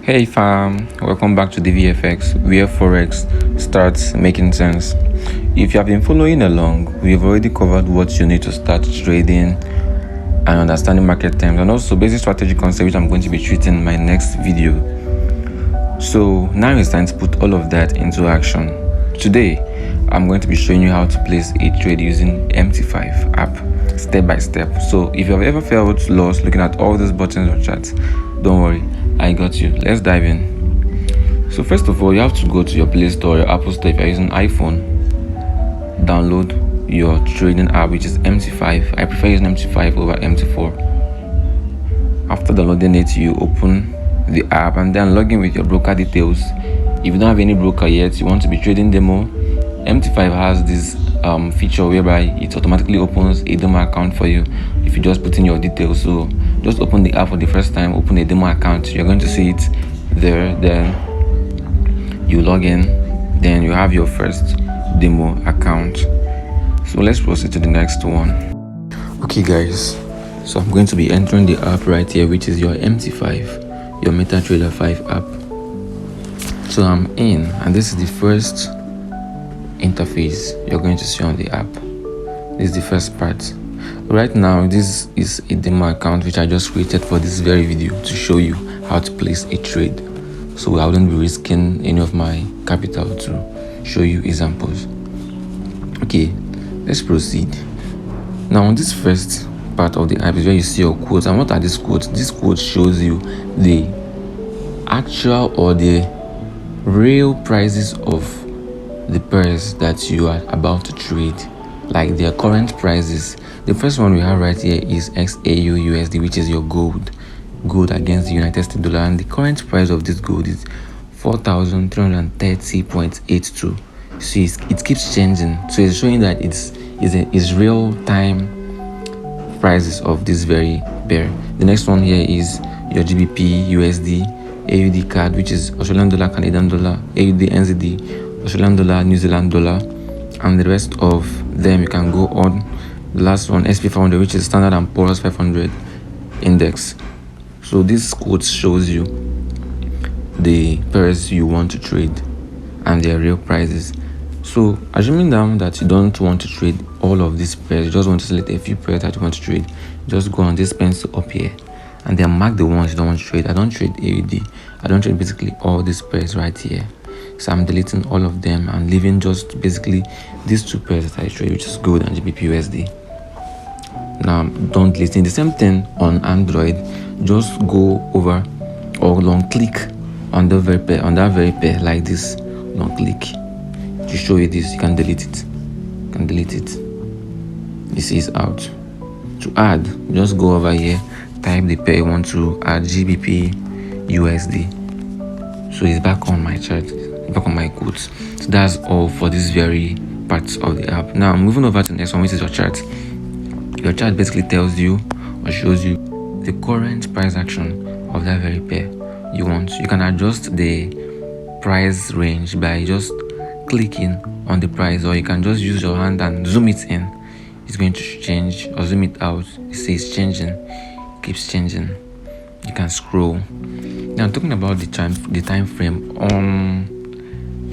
Hey fam, welcome back to DivyFX, where Forex starts making sense. If you have been following along, we've already covered what you need to start trading and understanding market terms, and also basic strategy concepts, which I'm going to be treating in my next video. So now it's time to put all of that into action. Today, I'm going to be showing you how to place a trade using MT5 app, step by step. So if you've ever felt lost looking at all these buttons or charts, don't worry, I got you. Let's dive in. So first of all, you have to go to your Play Store or your Apple Store if you're using iPhone. Download your trading app, which is MT5. I prefer using MT5 over MT4. After downloading it, you open the app and then log in with your broker details. If you don't have any broker yet, you want to be trading demo, MT5 has this feature whereby it automatically opens a demo account for you if you just put in your details. So just open the app for the first time, open a demo account, you're going to see it there. Then you log in, then you have your first demo account. So let's proceed to the next one. Okay guys, so I'm going to be entering the app right here, which is your MT5, your MetaTrader 5 app. So I'm in, and this is the first interface you're going to see on the app. This is the first part. Right now, this is a demo account which I just created for this very video to show you how to place a trade. So I wouldn't be risking any of my capital to show you examples. Okay, let's proceed. Now on this first part of the app is where you see your quotes. And what are these quotes? This quote shows you the actual or the real prices of the pairs that you are about to trade, like their current prices. The first one we have right here is XAU USD, which is your gold against the United States dollar, and the current price of this gold is 4,330.82. So it keeps changing, so it's showing that it's real time prices of this very pair. The next one here is your GBP USD AUD card, which is Australian dollar, Canadian dollar, AUD NZD, Australian dollar, New Zealand dollar, and the rest of them you can go on. The last one, SP500, which is Standard & Poor's 500 index. So this quote shows you the pairs you want to trade and their real prices. So assuming now that you don't want to trade all of these pairs, you just want to select a few pairs that you want to trade, just go on this pencil up here and then mark the ones you don't want to trade. I don't trade AUD. I don't trade basically all these pairs right here. So I'm deleting all of them and leaving just basically these two pairs that I trade, which is gold and GBP USD. Now don't delete the same thing on Android. Just go over or long click on that very pair like this. Long click to show you this. You can delete it. This is out. To add, just go over here, type the pair you want to add, GBP USD. So it's back on my chart, back on my quotes. So that's all for this very part of the app. Now moving over to the next one, which is your chart. Your chart basically tells you or shows you the current price action of that very pair you want. You can adjust the price range by just clicking on the price, or you can just use your hand and zoom it in. It's going to change, or zoom it out. You see it's changing, it keeps changing. You can scroll. Now talking about the time frame on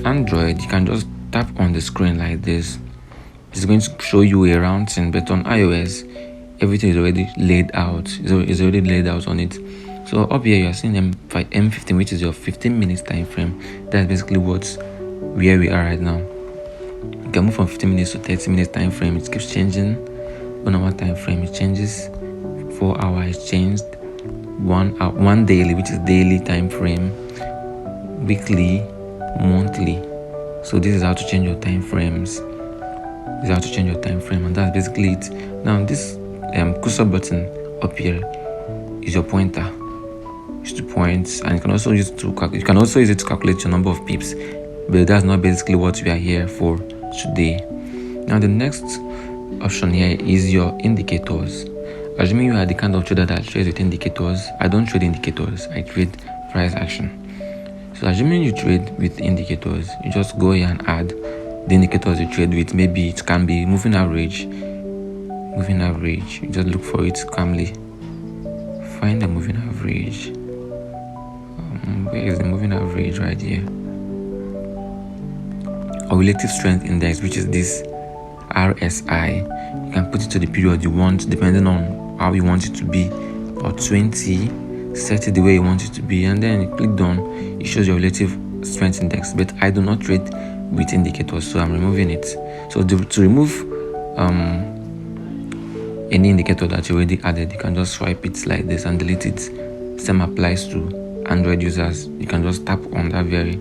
Android, you can just tap on the screen like this. It's going to show you a round thing, but on iOS everything is already laid out. It's already laid out on it. So up here you are seeing M15, which is your 15 minutes time frame. That's basically where we are right now. You can move from 15 minutes to 30 minutes time frame. It keeps changing. 1 hour time frame, it changes. 4 hours, it changed. 1 hour, 1 daily, which is daily time frame. Weekly, monthly. So this is how to change your time frames. And that's basically it. Now this cursor button up here is your pointer. It's 2 points, and you can also use it to calculate your number of pips. But that's not basically what we are here for today. Now the next option here is your indicators. Assuming you are the kind of trader that trades with indicators, I don't trade indicators, I trade price action. So assuming you trade with indicators, you just go here and add the indicators you trade with. Maybe it can be moving average. You just look for it calmly. Find the moving average. Where is the moving average? Right here. Or relative strength index, which is this RSI. You can put it to the period you want, depending on how you want it to be, or 20, set it the way you want it to be, and then you click done. It shows your relative strength index. But I do not trade with indicators, so I'm removing it. So to remove any indicator that you already added, you can just swipe it like this and delete it. Same applies to Android users. You can just tap on that very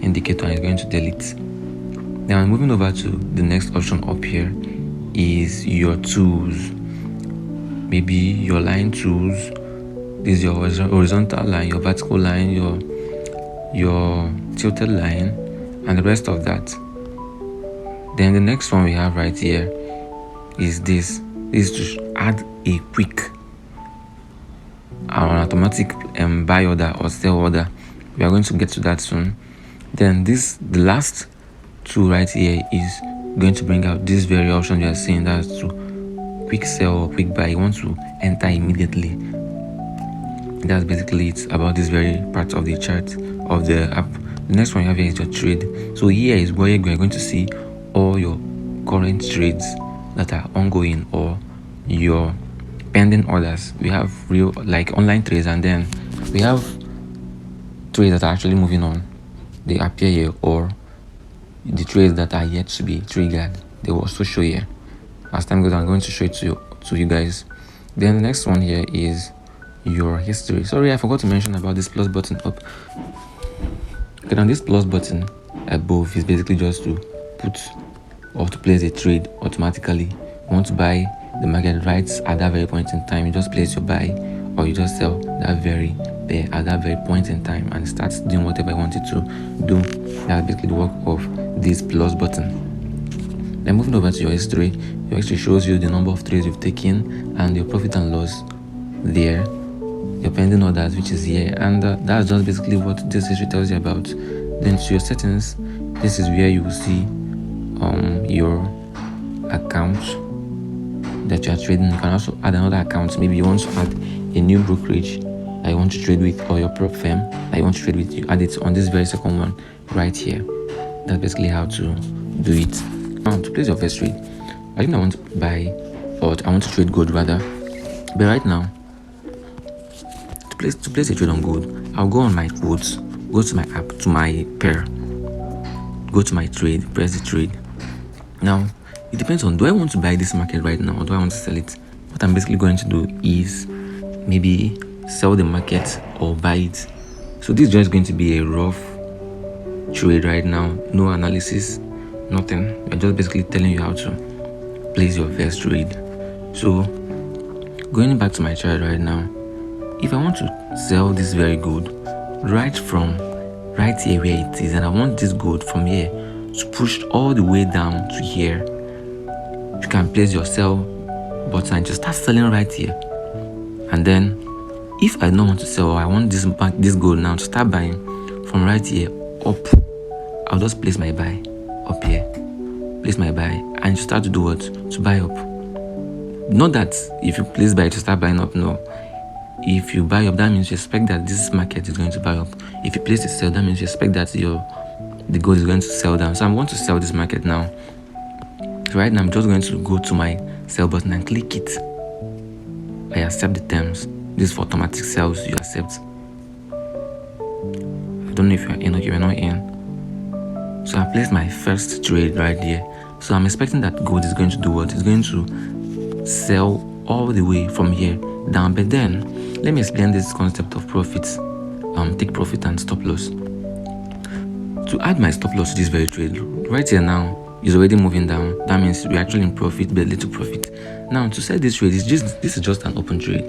indicator and it's going to delete. Now moving over to the next option up here is your tools. Maybe your line tools. This is your horizontal line, your vertical line, your tilted line, and the rest of that. Then the next one we have right here is this. This is to add a quick an automatic buy order or sell order. We are going to get to that soon. Then the last tool right here is going to bring out this very option you are seeing, that's to quick sell or quick buy. You want to enter immediately. That's basically it about this very part of the chart of the app. The next one you have here is your trade. So here is where you're going to see all your current trades that are ongoing or your pending orders. We have real like online trades, and then we have trades that are actually moving on. They appear here, or the trades that are yet to be triggered. They will also show here. As time goes, I'm going to show it to you guys. Then the next one here is your history. Sorry, I forgot to mention about this plus button up. Okay, now this plus button above is basically just to put or to place a trade automatically. You want to buy the market right at that very point in time, you just place your buy or you just sell that very there at that very point in time, and it starts doing whatever you want it to do. That's basically the work of this plus button. Then moving over to your history shows you the number of trades you've taken and your profit and loss there, your pending orders, which is here, and that's just basically what this history tells you about. Then to your settings, this is where you will see your account that you are trading. You can also add another account. Maybe you want to add a new brokerage that you want to trade with, or your prop firm that you want to trade with. You add it on this very second one right here. That's basically how to do it. Now to place your first trade, I think I want to buy, or I want to trade gold rather. But right now, to place a trade on gold, I'll go on my quotes, go to my app, to my pair, go to my trade, press the trade. Now it depends on, do I want to buy this market right now or do I want to sell it? What I'm basically going to do is maybe sell the market or buy it. So this is just going to be a rough trade right now, no analysis, nothing. We're just basically telling you how to place your first trade. So going back to my chart right now, if I want to sell this very gold right from right here where it is, and I want this gold from here to push all the way down to here, you can place your sell button and just start selling right here. And then if I don't want to sell, or I want this gold now to start buying from right here up, I'll just place my buy up here, place my buy, and you start to do what? To buy up. Not that if you place buy to start buying up, no. If you buy up, that means you expect that this market is going to buy up. If you place the sell, that means you expect that the gold is going to sell down. So I'm going to sell this market now. So right now I'm just going to go to my sell button and click it. I accept the terms. This is for automatic sales. You accept. I don't know if you're in or you're not in. So I placed my first trade right here. So I'm expecting that gold is going to do what? It's going to sell all the way from here down. But then let me explain this concept of profits, take profit and stop loss. To add my stop loss to this very trade right here now is already moving down. That means we're actually in profit, but little profit. Now to sell this trade, this is just an open trade.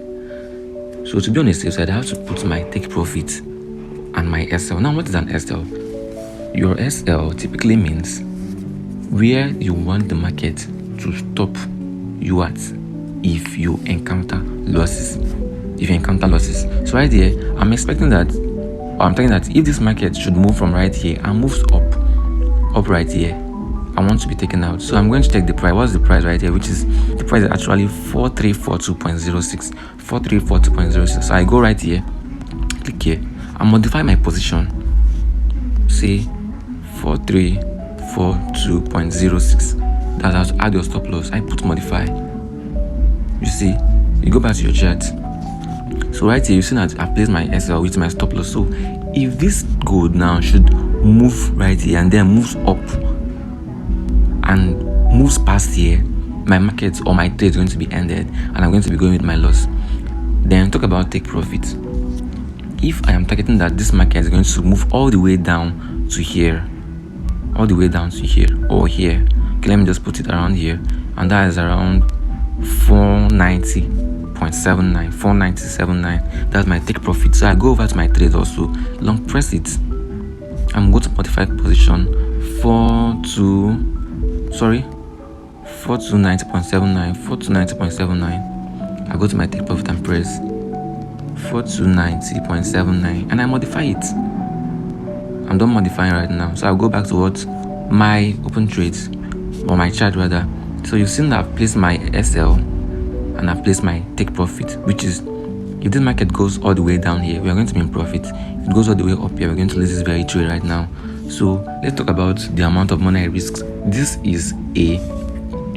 So to be honest, I have to put my take profit and my SL. Now what is an SL? Your SL typically means where you want the market to stop you at if you encounter losses. So right here, I'm expecting that, or I'm telling that if this market should move from right here and moves up right here, I want to be taken out. So I'm going to check the price. What's the price right here? Which is, the price is actually 4342.06. 4342.06. So I go right here, click here, I modify my position, say 4342.06. that's how to add your stop loss. I put modify. You see, you go back to your chart. So right here, you see that I placed my SL with my stop loss. So if this gold now should move right here and then moves up and moves past here, my market or my trade is going to be ended and I'm going to be going with my loss. Then talk about take profit. If I am targeting that this market is going to move all the way down to here, or here, okay, let me just put it around here, and that is around 490.79. That's my take profit. So I go over to my trade also, long press it. I'm going to modify position 4290.79. I go to my take profit and press 4290.79 and I modify it. I'm done modifying right now. So I'll go back to what my open trades, or my chart rather. So you've seen that I've placed my SL and I've placed my take profit, which is if this market goes all the way down here, we are going to be in profit. If it goes all the way up here, we're going to lose this very trade right now. So let's talk about the amount of money I risk. This is a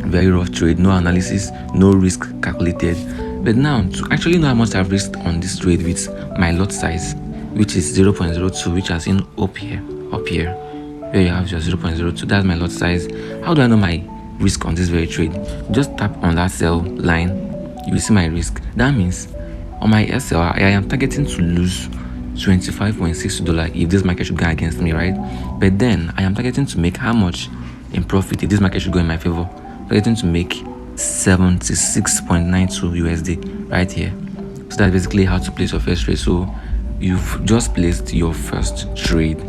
very rough trade, no analysis, no risk calculated. But now to actually know how much I've risked on this trade with my lot size, which is 0.02, which has in up here, where you have your 0.02, that's my lot size. How do I know my risk on this very trade? Just tap on that sell line, you will see my risk. That means on my SL, I am targeting to lose $25.60 if this market should go against me, right? But then I am targeting to make how much in profit if this market should go in my favor? Targeting to make 76.92 USD right here. So that's basically how to place your first trade. So you've just placed your first trade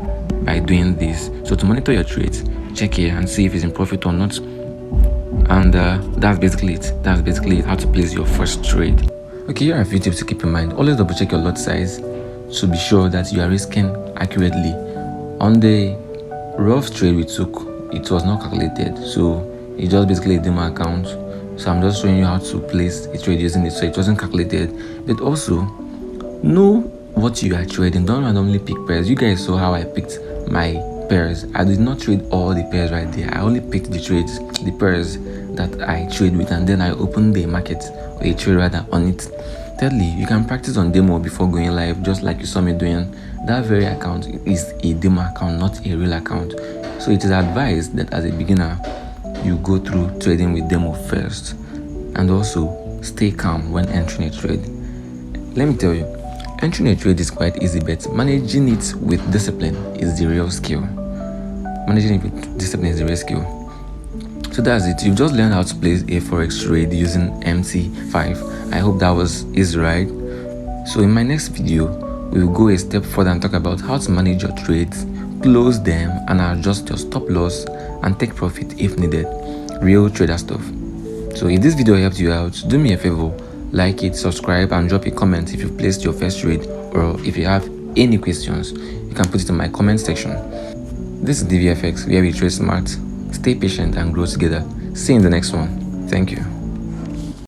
by doing this. So to monitor your trades, check here and see if it's in profit or not. And that's basically it. That's basically how to place your first trade. Okay, here are a few tips to keep in mind. Always double check your lot size to be sure that you are risking accurately. On the rough trade we took, it was not calculated, so it's just basically a demo account. So I'm just showing you how to place a trade using it, so it wasn't calculated. But also know what you are trading. Don't randomly pick pairs. You guys saw how I picked my pairs. I did not trade all the pairs right there. I only picked the pairs that I trade with, and then I opened the market, or a trade rather, on it. Thirdly, you can practice on demo before going live, just like you saw me doing. That very account is a demo account, not a real account. So it is advised that as a beginner, you go through trading with demo first, and also stay calm when entering a trade. Let me tell you, entering a trade is quite easy, but managing it with discipline is the real skill. So that's it. You've just learned how to place a forex trade using MT5. I hope that was easy, right? So in my next video, we will go a step further and talk about how to manage your trades, close them, and adjust your stop loss and take profit if needed. Real trader stuff. So if this video helped you out, do me a favor, like it, subscribe, and drop a comment if you've placed your first trade, or if you have any questions, you can put it in my comment section. This is DivyFX, where we trade smart, stay patient, and grow together. See you in the next one. Thank you.